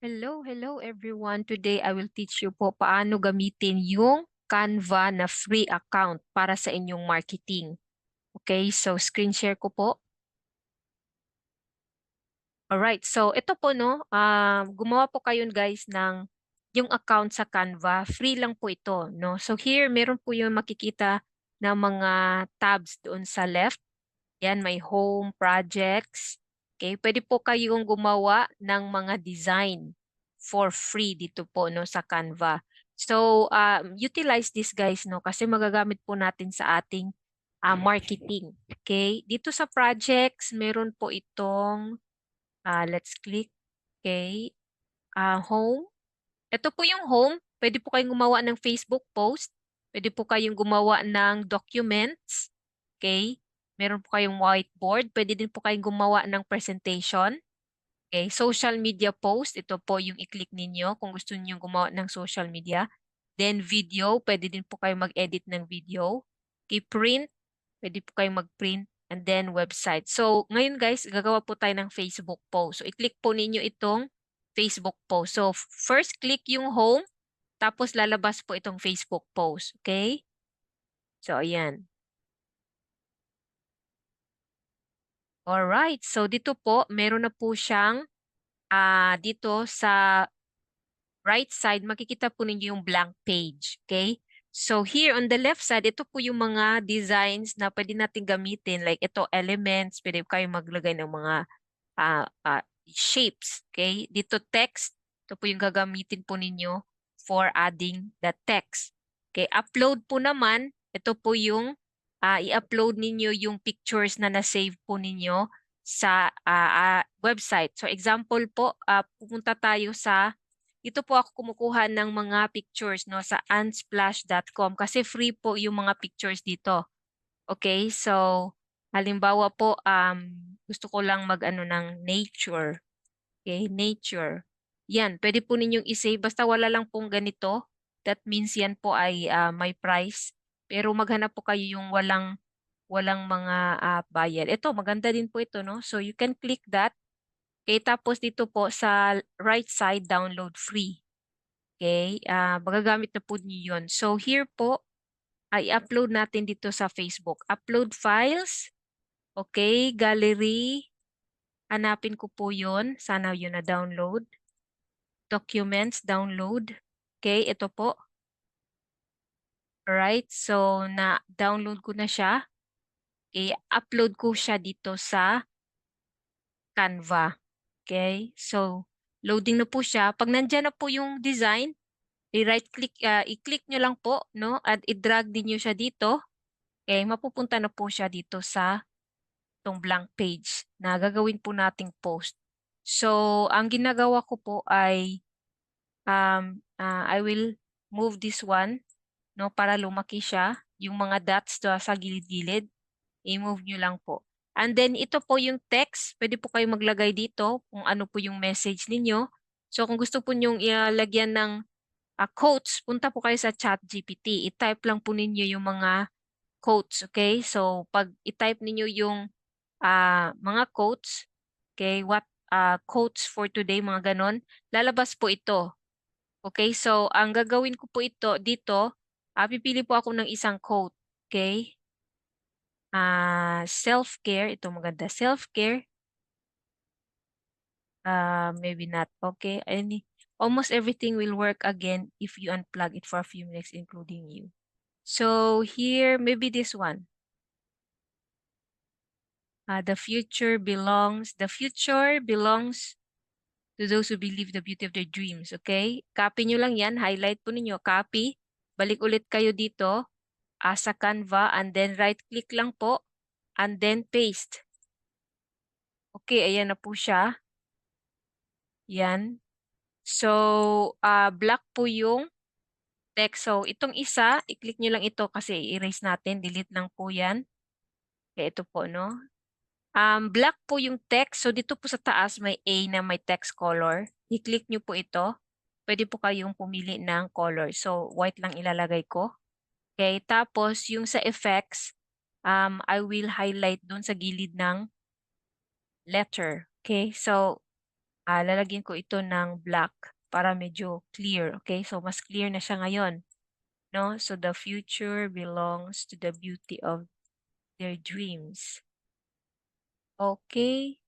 Hello everyone. Today I will teach you po paano gamitin yung Canva na free account para sa inyong marketing. Okay, so screen share ko po. Alright, so ito po no, gumawa po kayo guys ng yung account sa Canva. Free lang po ito, no? So here, meron po yung makikita na mga tabs doon sa left. Yan, may home, projects. Okay, pwede po kayong gumawa ng mga design for free dito po no sa Canva. So, utilize this guys no kasi magagamit po natin sa ating marketing. Okay, dito sa projects, meron po itong let's click. Okay, home. Ito po yung home. Pwede po kayong gumawa ng Facebook post. Pwede po kayong gumawa ng documents. Okay? Meron po kayong whiteboard. Pwede din po kayong gumawa ng presentation. Okay? Social media post. Ito po yung i-click ninyo kung gusto niyo gumawa ng social media. Then video. Pwede din po kayong mag-edit ng video. Okay? Print. Pwede po kayong mag-print. And then website. So, ngayon guys, gagawa po tayo ng Facebook post. So, i-click po ninyo itong Facebook post. So, first click yung home, tapos lalabas po itong Facebook post. Okay? So, ayan. Alright. So, dito po, meron na po siyang dito sa right side, makikita po ninyo yung blank page. Okay? So, here on the left side, ito po yung mga designs na pwede natin gamitin. Like ito, elements. Pwede kayong maglagay ng mga shapes. Okay? Dito text. Ito po yung gagamitin po ninyo for adding the text. Okay? Upload po naman. Ito po yung i-upload ninyo yung pictures na na-save po ninyo sa website. So example po, pupunta tayo sa, ito po ako kumukuha ng mga pictures no sa unsplash.com kasi free po yung mga pictures dito. Okay? So halimbawa po, gusto ko lang mag-ano ng nature. Okay, nature. Yan, pwede po ninyong isave. Basta wala lang pong ganito. That means yan po ay may price. Pero maghanap po kayo yung walang mga bayad. Ito, maganda din po ito, no? So you can click that. Okay, tapos dito po sa right side, download free. Okay, magagamit na po niyo yun. So here po, ay upload natin dito sa Facebook. Upload files. Okay, gallery. Hanapin ko po yun. Sana yun na download. Documents, download. Okay, ito po. Alright, so na-download ko na siya. Okay, upload ko siya dito sa Canva. Okay, so loading na po siya. Pag nandyan na po yung design, i-right click, i-click nyo lang po, no? At i-drag din nyo siya dito. Okay, mapupunta na po siya dito sa itong blank page na gagawin po nating post. So, ang ginagawa ko po ay I will move this one no para lumaki siya. Yung mga dots sa gilid-gilid, i-move nyo lang po. And then ito po yung text. Pwede po kayo maglagay dito kung ano po yung message ninyo. So kung gusto po nyong ilagyan ng quotes, punta po kayo sa ChatGPT. I-type lang po ninyo yung mga quotes, okay? So pag i-type ninyo yung mga quotes, okay, what quotes for today, mga ganon, lalabas po ito. Okay, so ang gagawin ko po ito dito, pipili po ako ng isang quote. Okay? Self-care, ito maganda. Self-care, maybe not. Okay, almost everything will work again if you unplug it for a few minutes, including you. So here, maybe this one. The future belongs to those who believe the beauty of their dreams. Okay? Copy nyo lang yan. Highlight po ninyo. Copy. Balik ulit kayo dito. Sa Canva and then right-click lang po and then paste. Okay, ayan na po siya. Yan. So, black po yung text. So, itong isa, i-click nyo lang ito kasi i-erase natin. Delete lang po yan. Okay, ito po, no? Black po yung text. So, dito po sa taas may A na may text color. I-click nyo po ito. Pwede po kayong pumili ng color. So, white lang ilalagay ko. Okay, tapos yung sa effects, I will highlight dun sa gilid ng letter. Okay, so lalagyan ko ito ng black para medyo clear. Okay, so mas clear na siya ngayon. No? So the future belongs to the beauty of their dreams. Okay.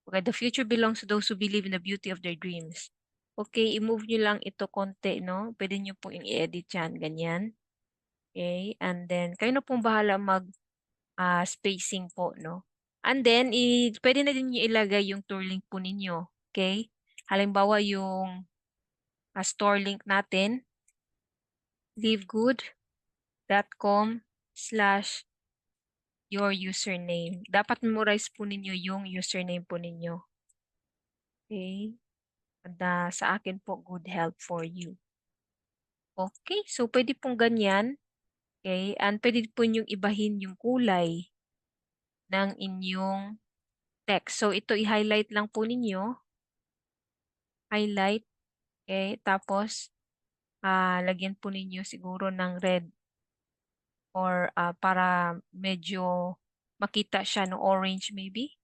Okay, the future belongs to those who believe in the beauty of their dreams. Okay, i-move nyo lang ito konti, no? Pwede nyo po i-edit yan, ganyan. Okay, and then kayo na pong bahala spacing po, no? And then, pwede na din nyo ilagay yung tour link po ninyo. Okay? Halimbawa yung store link natin, livegood.com/your username. Dapat memorize po ninyo yung username po ninyo. Okay? And, sa akin po, good help for you. Okay, so pwede pong ganyan. Okay, and pwede po nyong ibahin yung kulay ng inyong text. So ito i-highlight lang po ninyo. Highlight. Okay, tapos lagyan po ninyo siguro ng red or para medyo makita siya no orange maybe.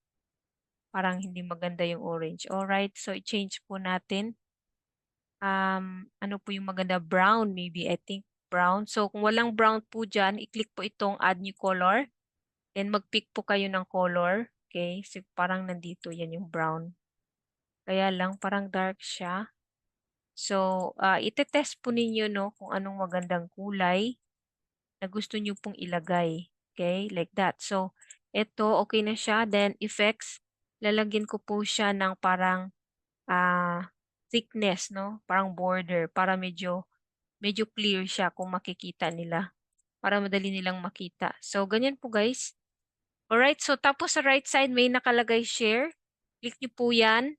Parang hindi maganda yung orange. Alright, so i-change po natin. Ano po yung maganda? Brown maybe, I think brown. So kung walang brown po dyan, i-click po itong add new color. Then mag-pick po kayo ng color. Okay, so parang nandito yan yung brown. Kaya lang parang dark siya. So ite-test po ninyo no kung anong magandang kulay na gusto nyo pong ilagay. Okay, like that. So ito okay na siya. Then effects, lalagyan ko po siya ng parang thickness, no? Parang border para medyo clear siya kung makikita nila. Para madali nilang makita. So, ganyan po guys. Alright, so tapos sa right side may nakalagay share. Click nyo po yan.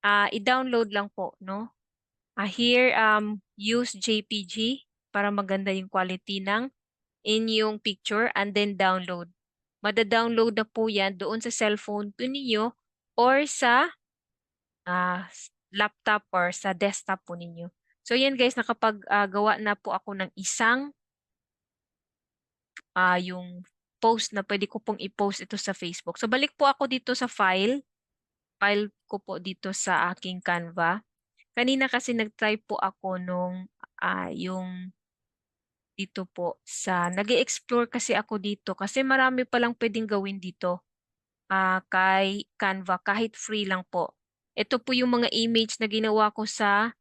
I-download lang po, no? Here, use JPG para maganda yung quality ng inyong picture and then download. Mada-download na po yan doon sa cellphone po ninyo or sa laptop or sa desktop po ninyo. So yan guys, nakapag-gawa na po ako ng isang yung post na pwede ko pong i-post ito sa Facebook. So balik po ako dito sa file ko po dito sa aking Canva. Kanina kasi nag-try po ako nung yung dito po nag-explore kasi ako dito kasi marami palang pwedeng gawin dito kay Canva kahit free lang po. Ito po yung mga image na ginawa ko sa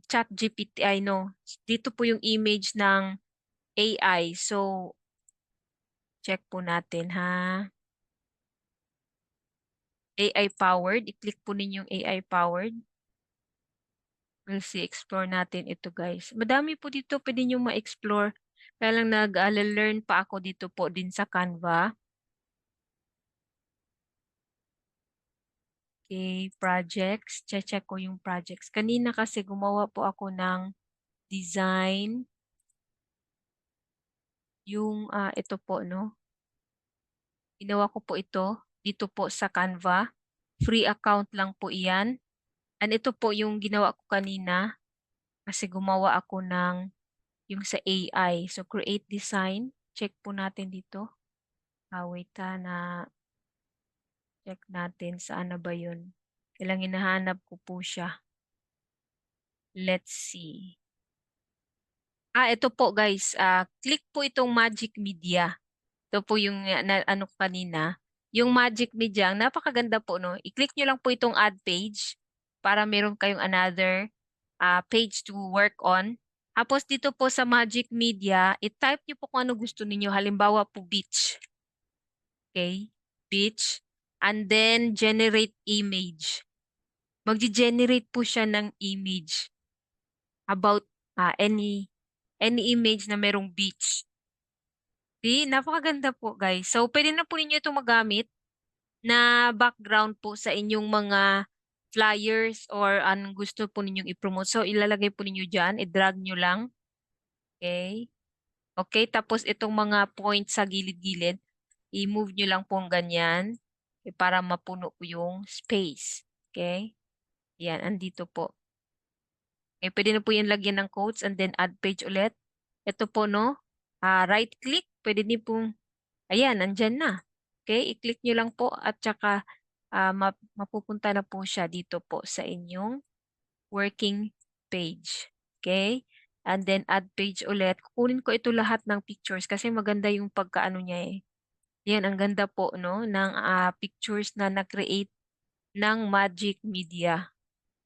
ChatGPT, I know. Dito po yung image ng AI. So, check po natin ha. AI powered. I-click po ninyong AI powered. We'll see, explore natin ito guys. Madami po dito pwede nyo ma-explore. Kaya lang nag-learn pa ako dito po din sa Canva. Okay, projects. Check ko yung projects. Kanina kasi gumawa po ako ng design. Yung ito po, no? Ginawa ko po ito dito po sa Canva. Free account lang po iyan. And ito po yung ginawa ko kanina kasi gumawa ako ng yung sa AI. So create design. Check po natin dito. Wait na check natin saan na ba yun. Kailang hinahanap ko po siya. Let's see. Ito po guys. Click po itong Magic Media. Ito po yung ano kanina. Yung Magic Media, napakaganda po, no? I-click nyo lang po itong add page para meron kayong another page to work on. Tapos dito po sa Magic Media, i-type nyo po kung ano gusto ninyo. Halimbawa po beach. Okay? Beach. And then generate image. Mag-generate po siya ng image about any image na merong beach. See, napakaganda po guys. So, pwede na po ninyo itong magamit na background po sa inyong mga flyers or anong gusto po ninyong i-promote. So, ilalagay po ninyo dyan. I-drag nyo lang. Okay. Okay, tapos itong mga points sa gilid-gilid, i-move nyo lang po ganyan para mapuno po yung space. Okay. Yan, andito po. Okay, pwede na po yan lagyan ng quotes and then add page ulit. Ito po, no? Right click, pwede din pong, ayan, nandyan na. Okay, i-click nyo lang po at saka mapupunta na po siya dito po sa inyong working page. Okay? And then add page ulit. Kukunin ko ito lahat ng pictures kasi maganda yung pagkaano niya eh. Yan, ang ganda po no, ng pictures na na-create ng Magic Media.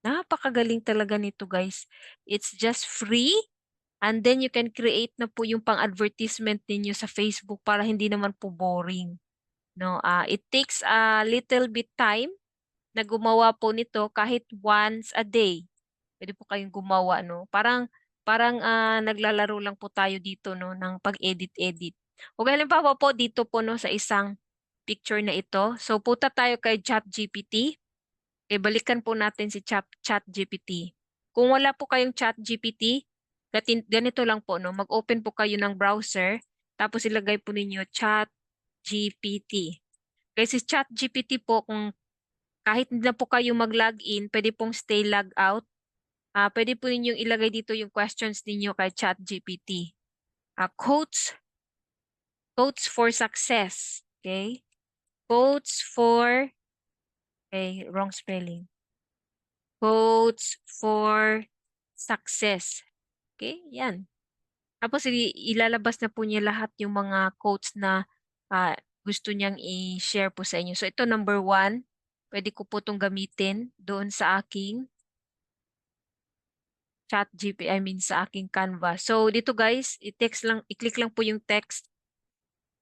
Napakagaling talaga nito guys. It's just free and then you can create na po yung pang-advertisement ninyo sa Facebook para hindi naman po boring. No, it takes a little bit time na gumawa po nito kahit once a day. Pwede po kayong gumawa, no? Parang naglalaro lang po tayo dito, no, ng pag-edit-edit. O halimbawa po dito po, no, sa isang picture na ito. So, punta tayo kay ChatGPT. Balikan po natin si ChatGPT. Kung wala po kayong ChatGPT, ganito lang po, no? Mag-open po kayo ng browser, tapos ilagay po ninyo ChatGPT. Kasi ChatGPT po, kung kahit hindi na po kayo mag-login, pwede pong stay log out. Pwede po ninyong ilagay dito yung questions ninyo kay ChatGPT. Quotes for success. Okay? Quotes for, okay, wrong spelling. Quotes for success. Okay? Yan. Tapos ilalabas na po niya lahat yung mga quotes na gusto niyang i-share po sa inyo. So ito number 1. Pwede ko po itong gamitin doon sa aking sa aking Canva. So dito guys, i-click lang po yung text,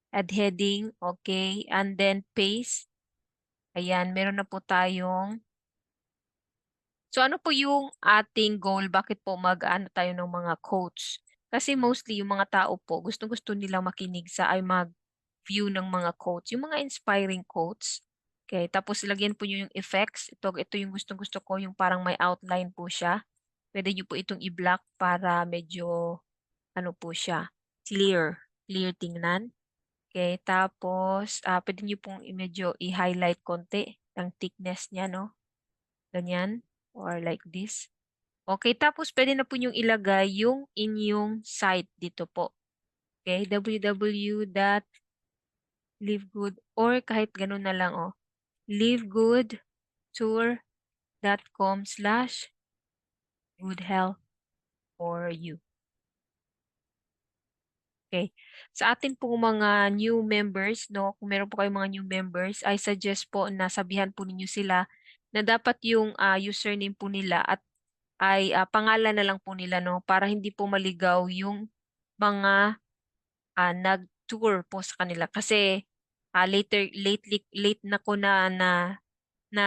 add heading, okay, and then paste. Ayan, meron na po tayong. So ano po yung ating goal? Bakit po mag-ano tayo ng mga quotes? Kasi mostly yung mga tao po, gustong-gusto nilang makinig sa ay mag-view ng mga quotes, yung mga inspiring quotes. Okay, tapos lagyan po nyo yung effects. Ito yung gustong-gusto ko, yung parang may outline po siya. Pwede nyo po itong i-block para medyo ano po siya, clear tingnan. Okay, tapos pwede nyo pong medyo i-highlight konti ang thickness niya, no? Ganyan, or like this. Okay, tapos pwede na po yung ilagay yung inyong site dito po. Okay, www.livegood or kahit ganun na lang, oh. livegoodtour.com/good health for you. Okay. Sa atin pong mga new members, no, kung meron po kayong mga new members, I suggest po na sabihan po ninyo sila na dapat yung username po nila at ay pangalan na lang po nila, no, para hindi po maligaw yung mga nag-tour po sa kanila. Kasi late na ko na na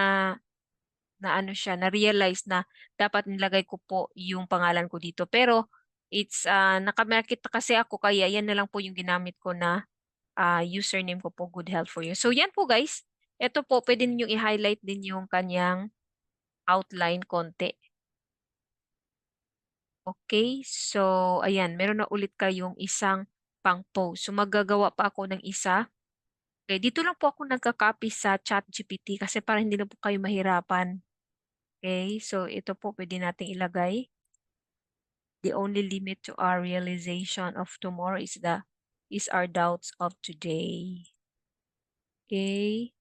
ano siya, na-realize na dapat nilagay ko po yung pangalan ko dito. Pero it's nakamarket na kasi ako kaya yan na lang po yung ginamit ko na username ko po, Good Health for You. So yan po guys. Ito po, pwede ninyong i-highlight din yung kanyang outline konti. Okay, so ayan, meron na ulit kayong isang pang-post. So magagawa pa ako ng isa. Okay, dito lang po ako nagka-copy sa ChatGPT kasi para hindi na po kayo mahirapan. Okay, so ito po pwede nating ilagay. The only limit to our realization of tomorrow is our doubts of today. Okay.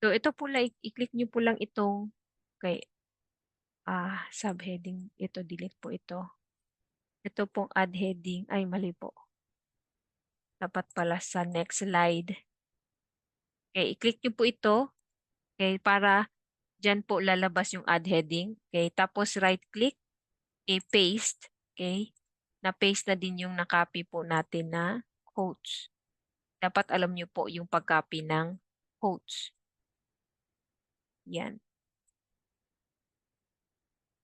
So ito po lang, i-click nyo po lang itong okay, subheading. Ito, delete po ito. Ito pong add heading. Ay, mali po. Dapat pala sa next slide. Okay, i-click nyo po ito. Okay, para dyan po lalabas yung add heading. Okay, tapos right click. Okay, paste. Okay, na-paste na din yung na-copy po natin na quotes. Dapat alam nyo po yung pag-copy ng quotes. Yan.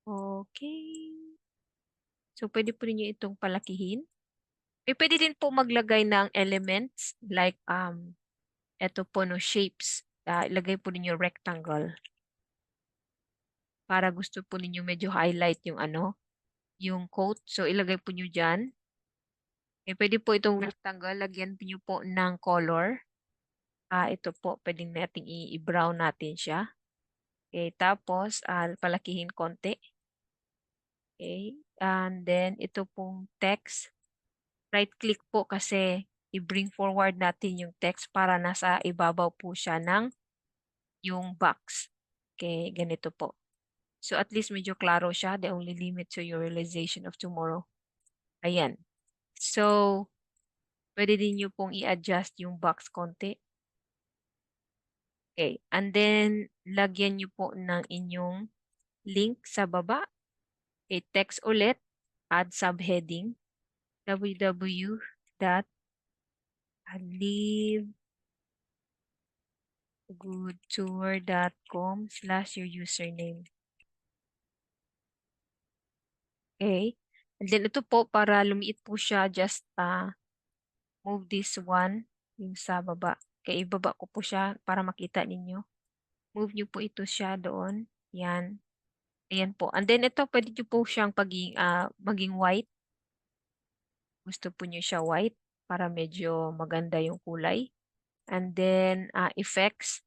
Okay. So, pwede po ninyo itong palakihin. Pwede din po maglagay ng elements like ito po no shapes. Ilagay po ninyo rectangle. Para gusto po ninyo medyo highlight yung ano, yung quote. So, ilagay po nyo dyan. Pwede po itong rectangle. Lagyan niyo po ng color. Ito po, pwedeng natin i-brown natin siya. Okay, tapos palakihin konti. Okay, and then ito pong text. Right click po kasi i-bring forward natin yung text para nasa ibabaw po siya ng yung box. Okay, ganito po. So at least medyo klaro siya. The only limit to your realization of tomorrow. Ayan. So, pwede din nyo pong i-adjust yung box konti. Okay. And then, lagyan nyo po ng inyong link sa baba. Okay, text ulit. Add subheading. www.livegoodtour.com/your username. Okay. And then ito po, para lumiit po siya, just move this one, yung sa baba. Okay, ibaba ko po siya para makita ninyo. Move nyo po ito siya doon. Yan. Ayan po. And then ito, pwede nyo po siyang maging white. Gusto po nyo siya white para medyo maganda yung kulay. And then, effects.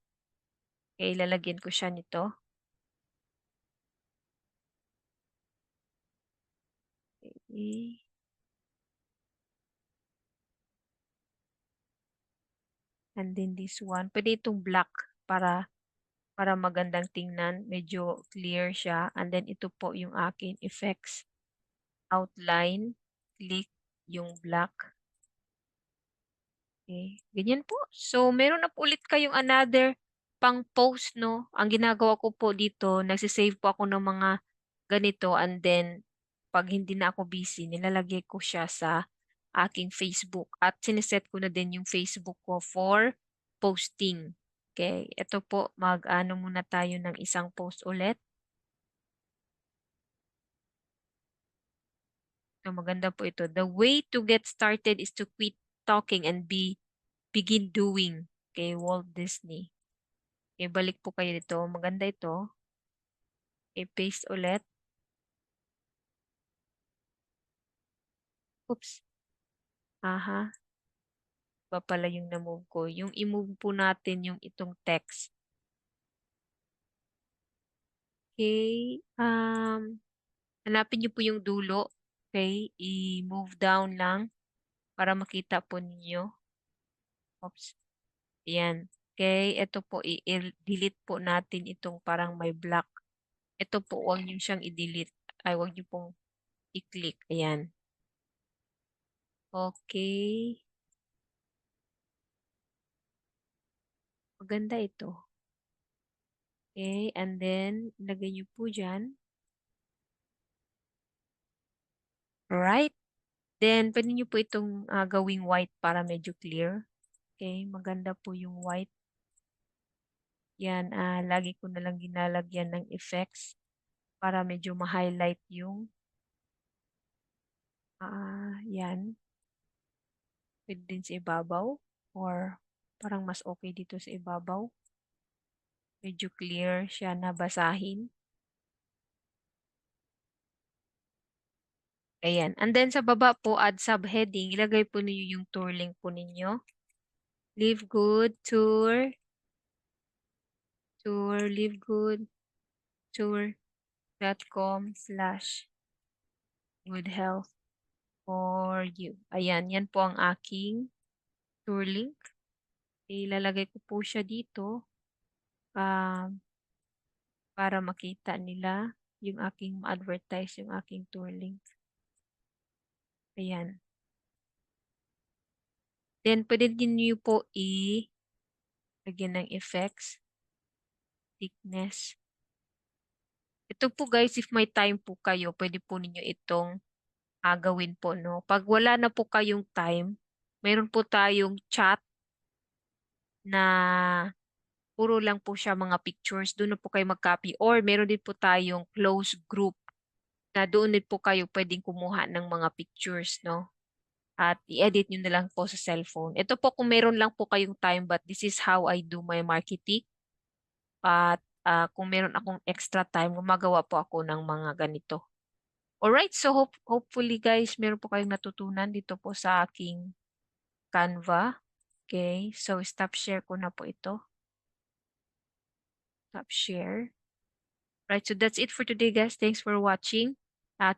Okay, lalagyan ko siya nito. Okay. And then this one. Pwede itong black para magandang tingnan. Medyo clear siya. And then ito po yung akin effects. Outline. Click yung black. Okay. Ganyan po. So, meron na po ulit kayong another pang post, no? Ang ginagawa ko po dito, nagsisave po ako ng mga ganito and then pag hindi na ako busy, nilalagay ko siya sa aking Facebook at siniset ko na din yung Facebook ko for posting. Okay, ito po, mag-ano muna tayo ng isang post ulit. So, maganda po ito. The way to get started is to quit talking and begin doing. Okay, Walt Disney. Okay, balik po kayo dito. Maganda ito. Okay, paste ulit. Oops. Aha. Ba pala yung na-move ko. Yung i-move po natin yung itong text. Okay. Hanapin niyo po yung dulo. Okay. I-move down lang para makita po ninyo. Oops. Ayan. Okay. Ito po, i-delete po natin itong parang may black. Ito po, huwag niyo siyang i-delete. Ay, huwag niyo pong i-click. Ayan. Okay. Maganda ito. Okay, and then, lagay niyo po dyan. Alright. Then, pwede niyo po itong gawing white para medyo clear. Okay, maganda po yung white. Yan, lagi ko na lang ginalagyan ng effects para medyo ma-highlight yung yan. Pwede din sa ibabaw or parang mas okay dito sa ibabaw. Medyo clear siya na basahin. Ayan. And then sa baba po, add subheading. Ilagay po niyo yung tour link po ninyo. Live good tour. Live good tour.com/good health for you. Ayan, yan po ang aking tour link. Ilalagay ko po siya dito para makita nila yung aking ma-advertise yung aking tour link. Ayan. Then, pwede din niyo po lagyan ng effects, thickness. Ito po guys, if may time po kayo, pwede po ninyo itong gawin po, no? Pag wala na po kayong time, meron po tayong chat na puro lang po siya mga pictures. Doon na po kayo mag-copy. Or meron din po tayong close group na doon din po kayo pwedeng kumuha ng mga pictures, no? At i-edit nyo na lang po sa cellphone. Ito po kung meron lang po kayong time, but this is how I do my marketing. At kung meron akong extra time, gumagawa po ako ng mga ganito. Alright, so hopefully guys, meron po kayong natutunan dito po sa aking Canva. Okay, so stop share ko na po ito. Stop share. Right, so that's it for today guys. Thanks for watching.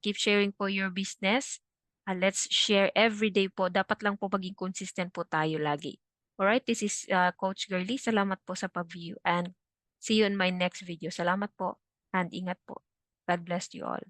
Keep sharing po your business. Let's share every day po. Dapat lang po maging consistent po tayo lagi. Alright, this is Coach Girly. Salamat po sa pag-view and See you in my next video. Salamat po and ingat po. God bless you all.